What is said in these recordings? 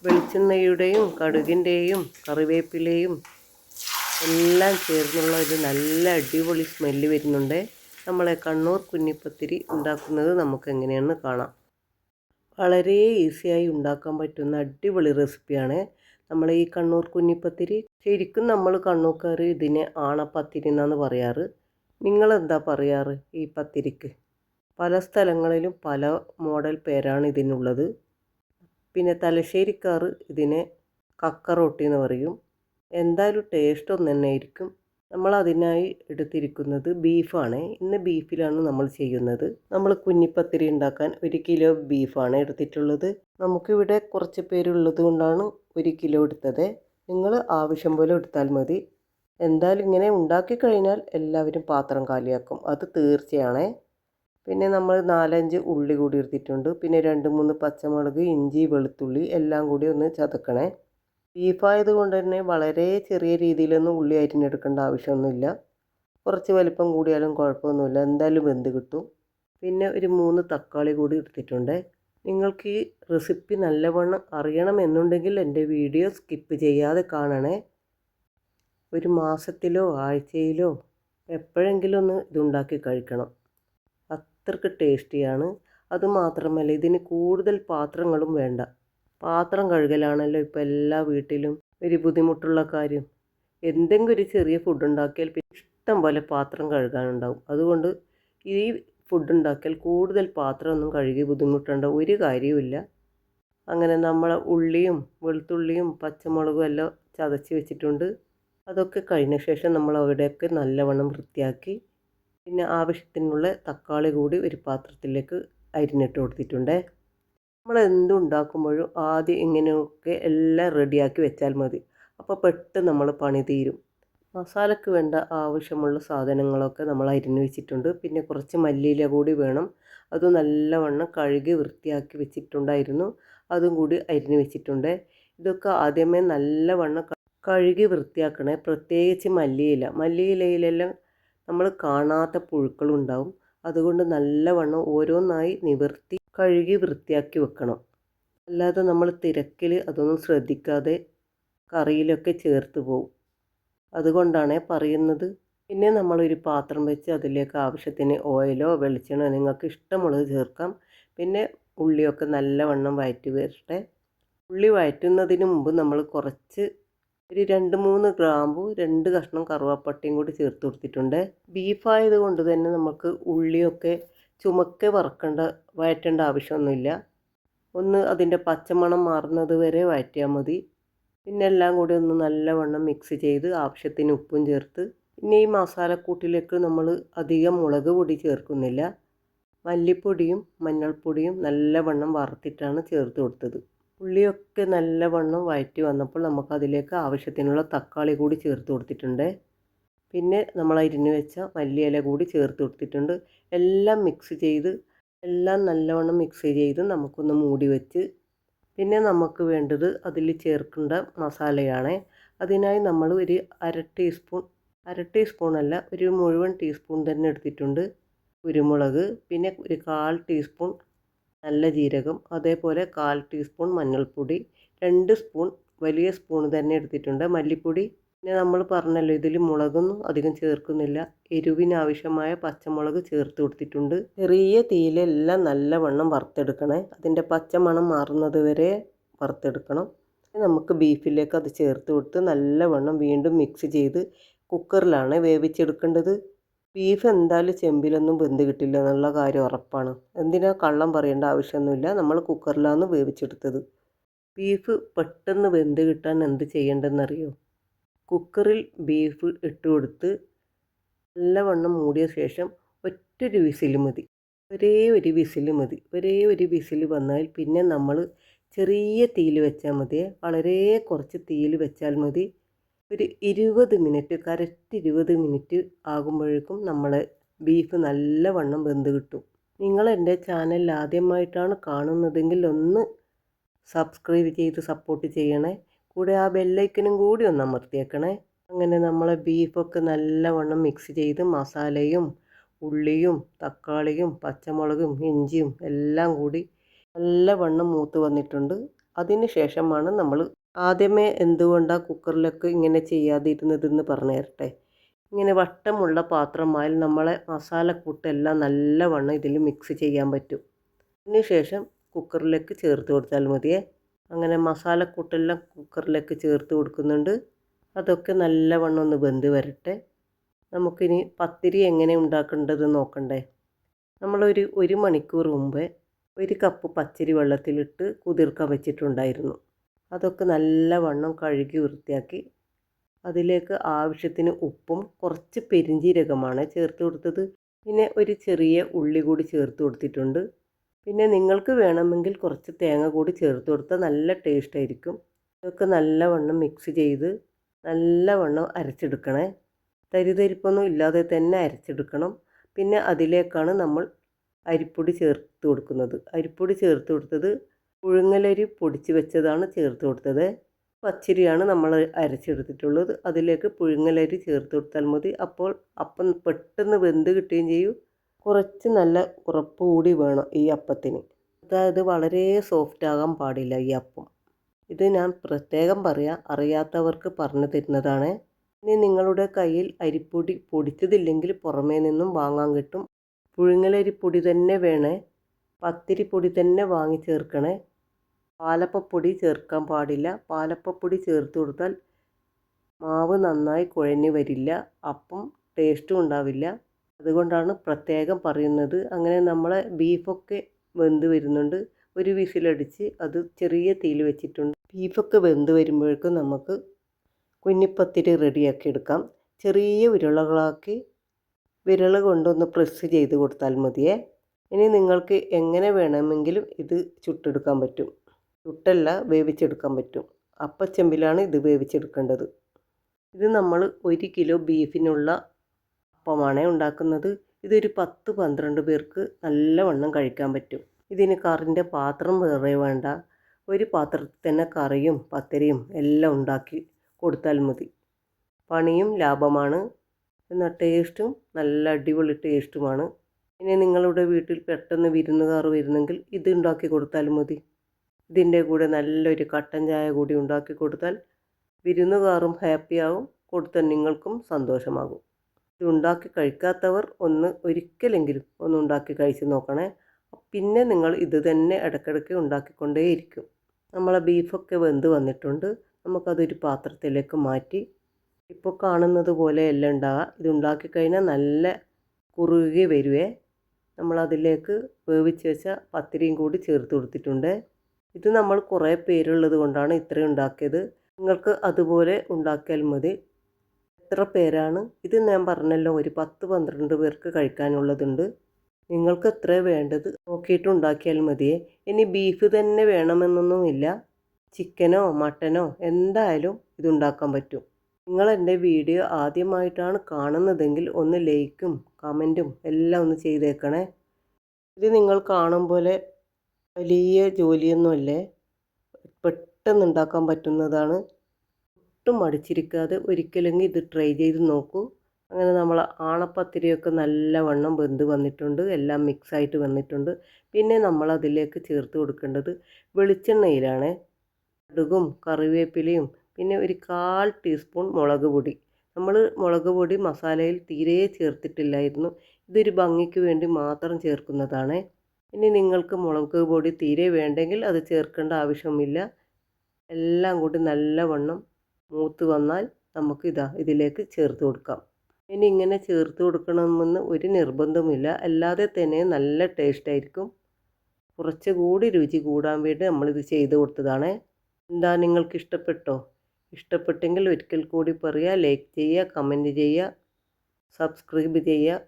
വെളിച്ചെണ്ണയുടെയും കടുകിൻ്റെയും കറിവേപ്പിലയും എല്ലാം ചേർന്നുള്ള ഒരു നല്ല അടിപൊളി സ്മെല്ല് വരുന്നുണ്ട്. നമ്മളെ കണ്ണൂർ കുഞ്ഞിപ്പത്തിരി ഉണ്ടാക്കുന്നത് നമുക്ക് എങ്ങനെയാണെന്ന് കാണാം. വളരെ ഈസിയായി ഉണ്ടാക്കാൻ പറ്റുന്ന അടിപൊളി റെസിപ്പിയാണ് നമ്മളെ ഈ കണ്ണൂർ കുഞ്ഞിപ്പത്തിരി. ശരിക്കും നമ്മൾ കണ്ണൂർക്കാർ ഇതിനെ ആണപ്പത്തിരി എന്നാണ് പറയാറ്. നിങ്ങളെന്താ പറയാറ് ഈ പത്തിരിക്ക്? പല സ്ഥലങ്ങളിലും പല മോഡൽ പേരാണ് ഇതിനുള്ളത്. പിന്നെ തലശ്ശേരിക്കാർ ഇതിനെ കക്ക റൊട്ടി എന്ന് പറയും. എന്തായാലും ടേസ്റ്റ് ഒന്ന് തന്നെ ആയിരിക്കും. നമ്മൾ അതിനായി എടുത്തിരിക്കുന്നത് ബീഫാണ്. ഇന്ന് ബീഫിലാണ് നമ്മൾ ചെയ്യുന്നത്. നമ്മൾ കുഞ്ഞിപ്പത്തിരി ഉണ്ടാക്കാൻ 1 കിലോ ബീഫാണ് എടുത്തിട്ടുള്ളത്. നമുക്കിവിടെ കുറച്ച് പേരുള്ളത് കൊണ്ടാണ് 1 കിലോ എടുത്തത്. നിങ്ങൾ ആവശ്യം പോലെ എടുത്താൽ മതി. എന്തായാലും ഇങ്ങനെ ഉണ്ടാക്കി കഴിഞ്ഞാൽ എല്ലാവരും പാത്രം കാലിയാക്കും, അത് തീർച്ചയാണ്. പിന്നെ നമ്മൾ 4-5 ഉള്ളി കൂടി എടുത്തിട്ടുണ്ട്. പിന്നെ 2-3 പച്ചമുളക്, ഇഞ്ചി, വെളുത്തുള്ളി എല്ലാം കൂടി ഒന്ന് ചതക്കണേ. ബീഫായത് കൊണ്ട് തന്നെ വളരെ ചെറിയ രീതിയിലൊന്നും ഉള്ളി അരിഞ്ഞെടുക്കേണ്ട ആവശ്യമൊന്നുമില്ല. കുറച്ച് വലിപ്പം കൂടിയാലും കുഴപ്പമൊന്നുമില്ല, എന്തായാലും വെന്ത് കിട്ടും. പിന്നെ ഒരു 3 തക്കാളി കൂടി എടുത്തിട്ടുണ്ട്. നിങ്ങൾക്ക് ഈ റെസിപ്പി നല്ലവണ്ണം അറിയണമെന്നുണ്ടെങ്കിൽ എൻ്റെ വീഡിയോ സ്കിപ്പ് ചെയ്യാതെ കാണണേ. ഒരു മാസത്തിലോ ആഴ്ചയിലോ എപ്പോഴെങ്കിലും ഒന്ന് ഇതുണ്ടാക്കി കഴിക്കണം, അത്രയ്ക്ക് ടേസ്റ്റിയാണ്. അതുമാത്രമല്ല ഇതിന് കൂടുതൽ പാത്രങ്ങളും വേണ്ട. പാത്രം കഴുകലാണല്ലോ ഇപ്പോൾ എല്ലാ വീട്ടിലും ഒരു ബുദ്ധിമുട്ടുള്ള കാര്യം. എന്തെങ്കിലും ഒരു ചെറിയ ഫുഡ് ഉണ്ടാക്കിയാൽ പിന്നെ ഇഷ്ടം പോലെ പാത്രം കഴുകാനുണ്ടാവും. അതുകൊണ്ട് ഈ ഫുഡ് ഉണ്ടാക്കിയാൽ കൂടുതൽ പാത്രമൊന്നും കഴുകി ബുദ്ധിമുട്ടേണ്ട ഒരു കാര്യവുമില്ല. അങ്ങനെ നമ്മൾ ഉള്ളിയും വെളുത്തുള്ളിയും പച്ചമുളകും എല്ലാം ചതച്ച് വെച്ചിട്ടുണ്ട്. അതൊക്കെ കഴിഞ്ഞ ശേഷം നമ്മൾ അവിടെയൊക്കെ നല്ലവണ്ണം വൃത്തിയാക്കി പിന്നെ ആവശ്യത്തിനുള്ള തക്കാളി കൂടി ഒരു പാത്രത്തിലേക്ക് അരിഞ്ഞിട്ട് കൊടുത്തിട്ടുണ്ട്. നമ്മൾ എന്തുണ്ടാക്കുമ്പോഴും ആദ്യം ഇങ്ങനെയൊക്കെ എല്ലാം റെഡിയാക്കി വെച്ചാൽ മതി. അപ്പോൾ പെട്ടെന്ന് നമ്മൾ പണി തീരും. മസാലയ്ക്ക് വേണ്ട ആവശ്യമുള്ള സാധനങ്ങളൊക്കെ നമ്മൾ അരിഞ്ഞ് വെച്ചിട്ടുണ്ട്. പിന്നെ കുറച്ച് മല്ലിയില കൂടി വേണം. അത് നല്ലവണ്ണം കഴുകി വൃത്തിയാക്കി വെച്ചിട്ടുണ്ടായിരുന്നു, അതും കൂടി അരിഞ്ഞ് വെച്ചിട്ടുണ്ട്. ഇതൊക്കെ ആദ്യമേ നല്ലവണ്ണം കഴുകി വൃത്തിയാക്കണേ. പ്രത്യേകിച്ച് മല്ലിയിലയിലെല്ലാം നമ്മൾ കാണാത്ത പുഴുക്കളുണ്ടാവും. അതുകൊണ്ട് നല്ലവണ്ണം ഓരോന്നായി നിവർത്തി കഴുകി വൃത്തിയാക്കി വെക്കണം. അല്ലാതെ നമ്മൾ തിരക്കിൽ അതൊന്നും ശ്രദ്ധിക്കാതെ കറിയിലൊക്കെ ചേർത്ത് പോകും. അതുകൊണ്ടാണ് പറയുന്നത്. പിന്നെ നമ്മളൊരു പാത്രം വെച്ച് അതിലേക്ക് ആവശ്യത്തിന് ഓയിലോ വെളിച്ചെണ്ണോ നിങ്ങൾക്ക് ഇഷ്ടമുള്ളത് ചേർക്കാം. പിന്നെ ഉള്ളിയൊക്കെ നല്ലവണ്ണം വഴറ്റി വരട്ടെ. ഉള്ളി വഴറ്റുന്നതിന് മുമ്പ് നമ്മൾ കുറച്ച് ഒരു 2-3 ഗ്രാമ്പു 2 കഷ്ണം കറുവാപ്പട്ടയും കൂടി ചേർത്ത് കൊടുത്തിട്ടുണ്ട്. ബീഫായത് കൊണ്ട് തന്നെ നമുക്ക് ഉള്ളിയൊക്കെ ചുമക്കെ വഴറ്റേണ്ട ആവശ്യമൊന്നുമില്ല. ഒന്ന് അതിൻ്റെ പച്ചമണം മാറുന്നത് വരെ വഴറ്റിയാൽ മതി. പിന്നെ എല്ലാം കൂടി ഒന്ന് നല്ലവണ്ണം മിക്സ് ചെയ്ത് ആവശ്യത്തിന് ഉപ്പും ചേർത്ത്, പിന്നെ ഈ മസാലക്കൂട്ടിലേക്ക് നമ്മൾ അധികം മുളക് പൊടി ചേർക്കുന്നില്ല. മല്ലിപ്പൊടിയും മഞ്ഞൾപ്പൊടിയും നല്ലവണ്ണം വറുത്തിട്ടാണ് ചേർത്ത് കൊടുത്തത്. ഉള്ളിയൊക്കെ നല്ലവണ്ണം വഴറ്റി വന്നപ്പോൾ നമുക്കതിലേക്ക് ആവശ്യത്തിനുള്ള തക്കാളി കൂടി ചേർത്ത് കൊടുത്തിട്ടുണ്ട്. പിന്നെ നമ്മൾ അരിഞ്ഞ് വെച്ച മല്ലിയില കൂടി ചേർത്ത് കൊടുത്തിട്ടുണ്ട്. എല്ലാം നല്ലവണ്ണം മിക്സ് ചെയ്ത് നമുക്കൊന്ന് മൂടി വെച്ച്, പിന്നെ നമുക്ക് വേണ്ടത് അതിൽ ചേർക്കേണ്ട മസാലയാണ്. അതിനായി നമ്മൾ ഒരു അര ടീസ്പൂണല്ല, ഒരു മുഴുവൻ ടീസ്പൂൺ തന്നെ എടുത്തിട്ടുണ്ട് കുരുമുളക്. പിന്നെ ഒരു 1/4 ടീസ്പൂൺ നല്ല ജീരകം, അതേപോലെ 1/4 ടീസ്പൂൺ മഞ്ഞൾപ്പൊടി, 2 സ്പൂൺ വലിയ സ്പൂൺ തന്നെ എടുത്തിട്ടുണ്ട് മല്ലിപ്പൊടി. പിന്നെ നമ്മൾ പറഞ്ഞല്ലോ ഇതിൽ മുളകൊന്നും അധികം ചേർക്കുന്നില്ല. എരിവിനാവശ്യമായ പച്ചമുളക് ചേർത്ത് കൊടുത്തിട്ടുണ്ട്. ചെറിയ തീയിലെല്ലാം നല്ലവണ്ണം വറുത്തെടുക്കണേ. അതിൻ്റെ പച്ചമണം മാറുന്നത് വരെ വറുത്തെടുക്കണം. നമുക്ക് ബീഫിലേക്ക് അത് ചേർത്ത് കൊടുത്ത് നല്ലവണ്ണം വീണ്ടും മിക്സ് ചെയ്ത് കുക്കറിലാണ് വേവിച്ചെടുക്കേണ്ടത്. ബീഫ് എന്തായാലും ചെമ്പിലൊന്നും വെന്ത് കിട്ടില്ല എന്നുള്ള കാര്യം ഉറപ്പാണ്. എന്തിനാ കള്ളം പറയേണ്ട ആവശ്യമൊന്നുമില്ല. നമ്മൾ കുക്കറിലാണ് വേവിച്ചെടുത്തത്. ബീഫ് പെട്ടെന്ന് വെന്ത് കിട്ടാൻ എന്ത് ചെയ്യേണ്ടതെന്നറിയോ? കുക്കറിൽ ബീഫ് ഇട്ട് കൊടുത്ത് നല്ലവണ്ണം മൂടിയ ശേഷം ഒറ്റൊരു വിസിൽ മതി. ഒരേ ഒരു വിസിൽ വന്നാൽ പിന്നെ നമ്മൾ ചെറിയ തീയിൽ വെച്ചാൽ മതി. വളരെ കുറച്ച് തീയിൽ വെച്ചാൽ മതി. ഒരു 20 മിനിറ്റ്, കറക്റ്റ് 20 മിനിറ്റ് ആകുമ്പോഴേക്കും നമ്മളെ ബീഫ് നല്ലവണ്ണം വെന്ത് കിട്ടും. നിങ്ങൾ എൻ്റെ ചാനൽ ആദ്യമായിട്ടാണ് കാണുന്നതെങ്കിൽ ഒന്ന് സബ്സ്ക്രൈബ് ചെയ്ത് സപ്പോർട്ട് ചെയ്യണേ. കൂടെ ആ ബെല്ലൈക്കനും കൂടി ഒന്ന് അമർത്തിയേക്കണേ. അങ്ങനെ നമ്മളെ ബീഫൊക്കെ നല്ലവണ്ണം മിക്സ് ചെയ്ത് മസാലയും ഉള്ളിയും തക്കാളിയും പച്ചമുളകും ഇഞ്ചിയും എല്ലാം കൂടി നല്ലവണ്ണം മൂത്ത് വന്നിട്ടുണ്ട്. അതിന് ശേഷമാണ് നമ്മൾ ആദ്യമേ എന്തുകൊണ്ടാണ് കുക്കറിലൊക്കെ ഇങ്ങനെ ചെയ്യാതിരുന്നതെന്ന് പറഞ്ഞു തരട്ടെ. ഇങ്ങനെ വട്ടമുള്ള പാത്രമായാൽ നമ്മളെ മസാലക്കൂട്ടെല്ലാം നല്ലവണ്ണം ഇതിൽ മിക്സ് ചെയ്യാൻ പറ്റും. അതിന് ശേഷം കുക്കറിലേക്ക് ചേർത്ത് കൊടുത്താൽ മതിയേ. അങ്ങനെ മസാലക്കൂട്ടെല്ലാം കുക്കറിലേക്ക് ചേർത്ത് കൊടുക്കുന്നുണ്ട്. അതൊക്കെ നല്ലവണ്ണം ഒന്ന് വെന്ത് വരട്ടെ. നമുക്കിനി പത്തിരി എങ്ങനെ ഉണ്ടാക്കേണ്ടതെന്ന് നോക്കണ്ടേ. നമ്മളൊരു 1 മണിക്കൂർ മുമ്പേ 1 കപ്പ് പച്ചരി വെള്ളത്തിലിട്ട് കുതിർക്കാൻ വെച്ചിട്ടുണ്ടായിരുന്നു. അതൊക്കെ നല്ലവണ്ണം കഴുകി വൃത്തിയാക്കി അതിലേക്ക് ആവശ്യത്തിന് ഉപ്പും കുറച്ച് പെരിഞ്ജീരകമാണ് ചേർത്ത് കൊടുത്തത്. പിന്നെ ഒരു ചെറിയ ഉള്ളി കൂടി ചേർത്ത് കൊടുത്തിട്ടുണ്ട്. പിന്നെ നിങ്ങൾക്ക് വേണമെങ്കിൽ കുറച്ച് തേങ്ങ കൂടി ചേർത്ത് കൊടുത്താൽ നല്ല ടേസ്റ്റ് ആയിരിക്കും. ഇതൊക്കെ നല്ലവണ്ണം മിക്സ് ചെയ്ത് നല്ലവണ്ണം അരച്ചെടുക്കണേ. തരിതരിപ്പൊന്നും ഇല്ലാതെ തന്നെ അരച്ചെടുക്കണം. പിന്നെ അതിലേക്കാണ് നമ്മൾ അരിപ്പൊടി ചേർത്ത് കൊടുക്കുന്നത്. അരിപ്പൊടി ചേർത്ത് കൊടുത്തത് പുഴുങ്ങലരി പൊടിച്ച് വെച്ചതാണ് ചേർത്ത് കൊടുത്തത്. പച്ചരിയാണ് നമ്മൾ അരച്ചെടുത്തിട്ടുള്ളത്. അതിലേക്ക് പുഴുങ്ങലരി ചേർത്ത് കൊടുത്താൽ മതി. അപ്പോൾ അപ്പം പെട്ടെന്ന് വെന്ത് കിട്ടുകയും ചെയ്യും. കുറച്ച് നല്ല ഉറപ്പ് കൂടി വേണം ഈ അപ്പത്തിന്. അതായത് വളരെ സോഫ്റ്റ് ആകാൻ പാടില്ല ഈ അപ്പം. ഇത് ഞാൻ പ്രത്യേകം അറിയാത്തവർക്ക് പറഞ്ഞു തരുന്നതാണ്. ഇനി നിങ്ങളുടെ കയ്യിൽ അരിപ്പൊടി പൊടിച്ചതില്ലെങ്കിൽ പുറമേ നിന്നും വാങ്ങാൻ കിട്ടും. പുഴുങ്ങലരിപ്പൊടി തന്നെ വേണേ. പത്തിരിപ്പൊടി തന്നെ വാങ്ങി ചേർക്കണേ. പാലപ്പപ്പൊടി ചേർക്കാൻ പാടില്ല. പാലപ്പപ്പൊടി ചേർത്ത് കൊടുത്താൽ മാവ് നന്നായി കുഴഞ്ഞ് വരില്ല, അപ്പം ടേസ്റ്റും ഉണ്ടാവില്ല. അതുകൊണ്ടാണ് പ്രത്യേകം പറയുന്നത്. അങ്ങനെ നമ്മളെ ബീഫൊക്കെ വെന്ത് വരുന്നുണ്ട്. ഒരു വിസിലടിച്ച് അത് ചെറിയ തീയിൽ വെച്ചിട്ടുണ്ട്. ബീഫൊക്കെ വെന്ത് വരുമ്പോഴേക്കും നമുക്ക് കുഞ്ഞിപ്പത്തിരി റെഡിയാക്കി എടുക്കാം. ചെറിയ ഉരുളകളാക്കി വിരൽ കൊണ്ടൊന്ന് പ്രസ് ചെയ്ത് കൊടുത്താൽ മതിയേ. ഇനി നിങ്ങൾക്ക് എങ്ങനെ വേണമെങ്കിലും ഇത് ചുട്ടെടുക്കാൻ പറ്റും. ചുട്ടല്ല, വേവിച്ചെടുക്കാൻ പറ്റും. അപ്പച്ചെമ്പിലാണ് ഇത് വേവിച്ചെടുക്കേണ്ടത്. ഇത് നമ്മൾ 1 കിലോ ബീഫിനുള്ള അപ്പമാണ് ഉണ്ടാക്കുന്നത്. ഇതൊരു 10-12 പേർക്ക് നല്ലവണ്ണം കഴിക്കാൻ പറ്റും. ഇതിന് കറിൻ്റെ പാത്രം വേറെ വേണ്ട. ഒരു പാത്രത്തിൽ തന്നെ കറിയും പത്തിരിയും എല്ലാം ഉണ്ടാക്കി കൊടുത്താൽ മതി. പണിയും ലാഭമാണ്, എന്നാൽ ടേസ്റ്റും നല്ല അടിപൊളി ടേസ്റ്റുമാണ്. ഇനി നിങ്ങളുടെ വീട്ടിൽ പെട്ടെന്ന് വിരുന്നുകാർ വരുന്നെങ്കിൽ ഇത് ഉണ്ടാക്കി കൊടുത്താൽ മതി. ഇതിൻ്റെ കൂടെ നല്ലൊരു കട്ടൻ ചായ കൂടി ഉണ്ടാക്കി കൊടുത്താൽ വിരുന്നുകാരും ഹാപ്പിയാവും, കൊടുത്ത നിങ്ങൾക്കും സന്തോഷമാകും. ഇത് ഉണ്ടാക്കി കഴിക്കാത്തവർ ഒരിക്കലെങ്കിലും ഒന്ന് ഉണ്ടാക്കി കഴിച്ച് നോക്കണേ. പിന്നെ നിങ്ങൾ ഇത് തന്നെ ഇടയ്ക്കിടയ്ക്ക് ഉണ്ടാക്കിക്കൊണ്ടേയിരിക്കും. നമ്മളെ ബീഫൊക്കെ വെന്ത് വന്നിട്ടുണ്ട്. നമുക്കതൊരു പാത്രത്തിലേക്ക് മാറ്റി ഇപ്പോൾ കാണുന്നത് പോലെയല്ല ഉണ്ടാവുക. ഇത് ഉണ്ടാക്കി കഴിഞ്ഞാൽ നല്ല കുറുകി വരുവേ. നമ്മളതിലേക്ക് വേവിച്ച് വെച്ച പത്തിരിയും കൂടി ചേർത്ത് കൊടുത്തിട്ടുണ്ട്. ഇത് നമ്മൾ കുറേ പേരുള്ളത് കൊണ്ടാണ് ഇത്രയും ഉണ്ടാക്കിയത്. നിങ്ങൾക്ക് അതുപോലെ ഉണ്ടാക്കിയാൽ മതി. എത്ര പേരാണ് ഇത് ഞാൻ പറഞ്ഞല്ലോ, ഒരു 10-12 പേർക്ക് കഴിക്കാനുള്ളതുണ്ട്. നിങ്ങൾക്ക് എത്ര വേണ്ടത് നോക്കിയിട്ട് ഉണ്ടാക്കിയാൽ മതിയേ. ഇനി ബീഫ് തന്നെ വേണമെന്നൊന്നുമില്ല. ചിക്കനോ മട്ടനോ എന്തായാലും ഇതുണ്ടാക്കാൻ പറ്റും. നിങ്ങൾ എൻ്റെ വീഡിയോ ആദ്യമായിട്ടാണ് കാണുന്നതെങ്കിൽ ഒന്ന് ലൈക്കും കമൻറ്റും എല്ലാം ഒന്ന് ചെയ്തേക്കണേ. ഇത് നിങ്ങൾ കാണും പോലെ വലിയ ജോലിയൊന്നുമല്ലേ, പെട്ടെന്ന് ഉണ്ടാക്കാൻ പറ്റുന്നതാണ്. ഒട്ടും മടിച്ചിരിക്കാതെ ഒരിക്കലെങ്കിൽ ഇത് ട്രൈ ചെയ്ത് നോക്കൂ. അങ്ങനെ നമ്മൾ ആണപ്പത്തിരിയൊക്കെ നല്ലവണ്ണം വെന്ത് വന്നിട്ടുണ്ട്, എല്ലാം മിക്സായിട്ട് വന്നിട്ടുണ്ട്. പിന്നെ നമ്മൾ അതിലേക്ക് ചേർത്ത് കൊടുക്കേണ്ടത് വെളിച്ചെണ്ണയിലാണ്. കടുകും കറിവേപ്പിലയും പിന്നെ ഒരു 1/4 ടീസ്പൂൺ മുളക് പൊടി. നമ്മൾ മുളക് പൊടി മസാലയിൽ തീരെ ചേർത്തിട്ടില്ലായിരുന്നു. ഇതൊരു ഭംഗിക്ക് വേണ്ടി മാത്രം ചേർക്കുന്നതാണ്. ഇനി നിങ്ങൾക്ക് മുളക് പൊടി തീരെ വേണ്ടെങ്കിൽ അത് ചേർക്കേണ്ട ആവശ്യമില്ല. എല്ലാം കൂടി നല്ലവണ്ണം മൂത്ത് വന്നാൽ നമുക്ക് ഇതിലേക്ക് ചേർത്ത് കൊടുക്കാം. ഇനി ഇങ്ങനെ ചേർത്ത് കൊടുക്കണമെന്ന് ഒരു നിർബന്ധമില്ല, അല്ലാതെ തന്നെ നല്ല ടേസ്റ്റായിരിക്കും. കുറച്ചുകൂടി രുചി കൂടാൻ വേണ്ടി നമ്മളിത് ചെയ്ത് കൊടുത്തതാണ്. എന്താ, നിങ്ങൾക്ക് ഇഷ്ടപ്പെട്ടോ? ഇഷ്ടപ്പെട്ടെങ്കിൽ ഒരിക്കൽ കൂടി പറയുക, ലൈക്ക് ചെയ്യുക, കമൻറ്റ് ചെയ്യുക, സബ്സ്ക്രൈബ് ചെയ്യുക.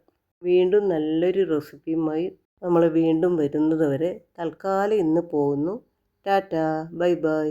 വീണ്ടും നല്ലൊരു റെസിപ്പിയുമായി നമ്മൾ വീണ്ടും വരുന്നത് വരെ തൽക്കാലം ഇന്ന് പോകുന്നു. Tata, bye bye.